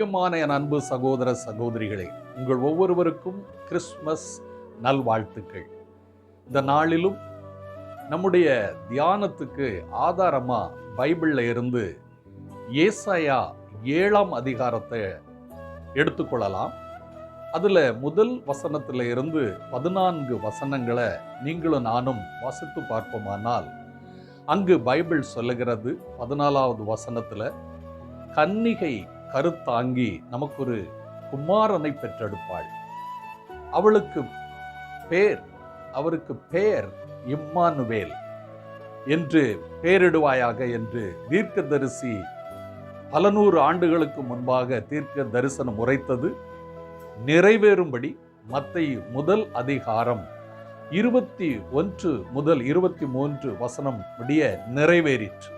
முக்கியமான என் அன்பு சகோதர சகோதரிகளே, உங்கள் ஒவ்வொருவருக்கும் கிறிஸ்மஸ் நல்வாழ்த்துக்கள். இந்த நாளிலும் நம்முடைய தியானத்துக்கு ஆதாரமா பைபிள்ல இருந்து ஏசாயா 7ஆம் அதிகாரத்தை எடுத்துக்கொள்ளலாம். அதுல முதல் வசனத்துல இருந்து 14 வசனங்களை நீங்களும் நானும் வாசித்து பார்ப்போமானால், அங்கு பைபிள் சொல்லுகிறது 14வது வசனத்துல, கன்னிகை கருத்தாங்கி நமக்கு ஒரு குமாரனை பெற்றெடுப்பாள், அவருக்கு பெயர் இம்மானுவேல் என்று பெயரிடுவாயாக என்று தீர்க்கதரிசி பல நூறு ஆண்டுகளுக்கு முன்பாக தீர்க்க தரிசனம் உரைத்தது நிறைவேறும்படி மத்தேயு முதல் அதிகாரம் 21 முதல் 23 வசனம் முடிய நிறைவேறிற்று.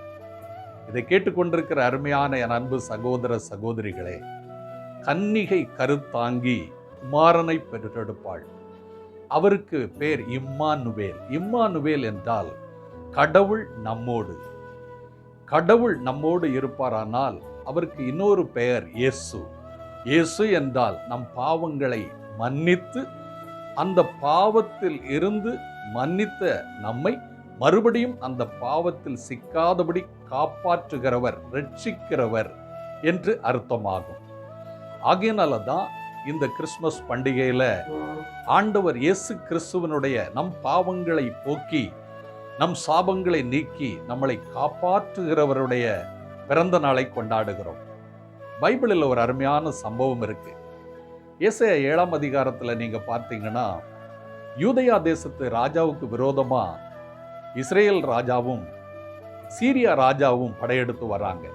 இதை கேட்டுக்கொண்டிருக்கிற அருமையான என் அன்பு சகோதர சகோதரிகளே, கன்னிகை கருத்தாங்கி குமாரனை பெற்றெடுப்பாள், அவருக்கு பேர் இம்மானுவேல். இம்மானுவேல் என்றால் கடவுள் நம்மோடு. கடவுள் நம்மோடு இருப்பாரானால் அவருக்கு இன்னொரு பெயர் இயேசு. இயேசு என்றால் நம் பாவங்களை மன்னித்து, அந்த பாவத்தில் இருந்து மன்னித்த நம்மை மறுபடியும் அந்த பாவத்தில் சிக்காதபடி காப்பாற்றுகிறவர், ரட்சிக்கிறவர் என்று அர்த்தமாகும். ஆகையினால தான் இந்த கிறிஸ்மஸ் பண்டிகையில ஆண்டவர் இயேசு கிறிஸ்துவனுடைய நம் பாவங்களை போக்கி, நம் சாபங்களை நீக்கி நம்மளை காப்பாற்றுகிறவருடைய பிறந்த நாளை கொண்டாடுகிறோம். பைபிளில் ஒரு அருமையான சம்பவம் இருக்கு. ஏசாயா 7ஆம் அதிகாரத்துல நீங்க பார்த்தீங்கன்னா, யூதேயா தேசத்து ராஜாவுக்கு விரோதமா இஸ்ரேல் ராஜாவும் சீரியா ராஜாவும் படையெடுத்து வராங்க.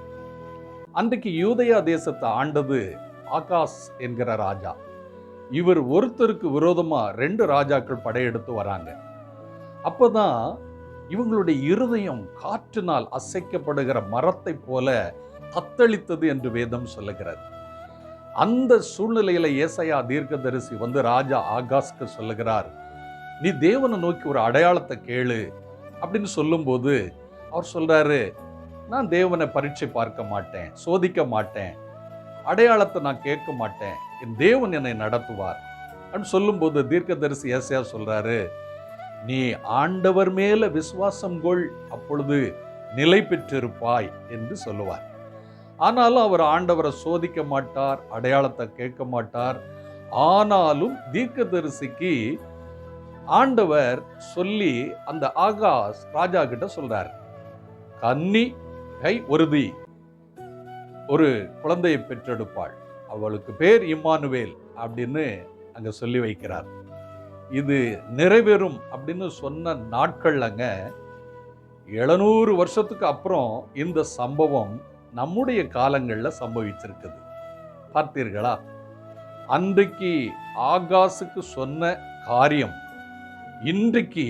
அன்றைக்கு யூதேயா தேசத்தை ஆண்டது ஆகாஸ் என்கிற ராஜா. இவர் ஒருத்தருக்கு விரோதமா 2 ராஜாக்கள் படையெடுத்து வராங்க. அப்பதான் இவங்களுடைய இருதயம் காற்றினால் அசைக்கப்படுகிற மரத்தை போல தத்தளித்தது என்று வேதம் சொல்லுகிறது. அந்த சூழ்நிலையில ஏசாயா தீர்க்கதரிசி வந்து ராஜா ஆகாஸ்க்கு சொல்லுகிறார், நீ தேவனை நோக்கி ஒரு அடையாளத்தை கேளு அப்படின்னு சொல்லும்போது அவர் சொல்றாரு, நான் தேவனை பரீட்சை பார்க்க மாட்டேன், சோதிக்க மாட்டேன், அடையாளத்தை நான் கேட்க மாட்டேன், என் தேவன் என்னை நடத்துவார் அப்படின்னு சொல்லும்போது தீர்க்கதரிசி ஏசாயா சொல்றாரு, நீ ஆண்டவர் மேல விசுவாசம் கொள், அப்பொழுது நிலை பெற்றிருப்பாய் என்று சொல்லுவார். ஆனாலும் அவர் ஆண்டவரை சோதிக்க மாட்டார், அடையாளத்தை கேட்க மாட்டார். ஆனாலும் தீர்க்கதரிசிக்கு ஆண்டவர் சொல்லி அந்த ஆகாஸ் ராஜா கிட்ட சொல்றார், கன்னிகை ஒருத்தி ஒரு குழந்தையை பெற்றெடுப்பாள், அவளுக்கு பேர் இம்மானுவேல் அப்படின்னு அங்க சொல்லி வைக்கிறார். இது நிறைவேறும் அப்படின்னு சொன்ன நாட்கள்லங்க 700 வருஷத்துக்கு அப்புறம் இந்த சம்பவம் நம்முடைய காலங்களில் சம்பவிச்சிருக்குது. பார்த்தீர்களா? அன்றைக்கு ஆகாசுக்கு சொன்ன காரியம் இன்றைக்கு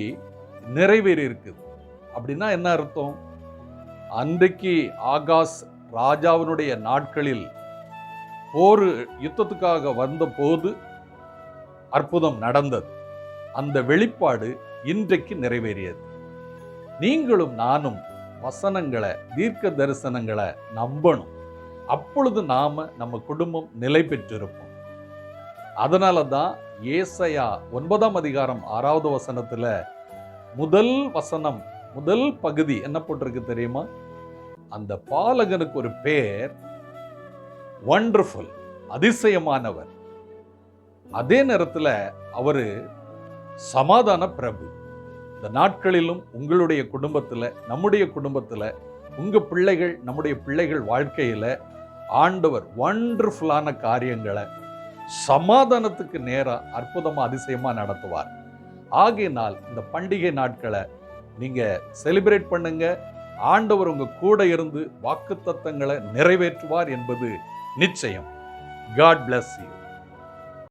நிறைவேறி இருக்குது. அப்படின்னா என்ன அர்த்தம்? அன்றைக்கு ஆகாஸ் ராஜாவினுடைய நாட்களில் போர் யுத்தத்துக்காக வந்த போது அற்புதம் நடந்தது. அந்த வெளிப்பாடு இன்றைக்கு நிறைவேறியது. நீங்களும் நானும் வசனங்களை, தீர்க்க தரிசனங்களை நம்பணும். அப்பொழுது நாம நம்ம குடும்பம் நிலை பெற்றிருப்போம். அதனால தான் ஏசாயா 9ஆம் அதிகாரம் 6வது வசனத்துல முதல் பகுதி என்ன போட்டிருக்கு தெரியுமா? அந்த பாலகனுக்கு ஒரு பேர் வண்டர்ஃபுல், அதிசயமானவர். அதே நேரத்துல அவரு சமாதான பிரபு. இந்த நாட்களிலும் உங்களுடைய குடும்பத்துல, நம்முடைய குடும்பத்துல, உங்க பிள்ளைகள், நம்முடைய பிள்ளைகள் வாழ்க்கையில ஆண்டவர் வண்டர்ஃபுல்லான காரியங்களை சமாதானத்துக்கு நேரா அற்புதமா அதிசயமா நடத்துவார். ஆகையினால் இந்த பண்டிகை நாட்களை நீங்க செலிப்ரேட் பண்ணுங்க. ஆண்டவர் உங்க கூட இருந்து வாக்குத்தத்தங்களை நிறைவேற்றுவார் என்பது நிச்சயம். God bless you.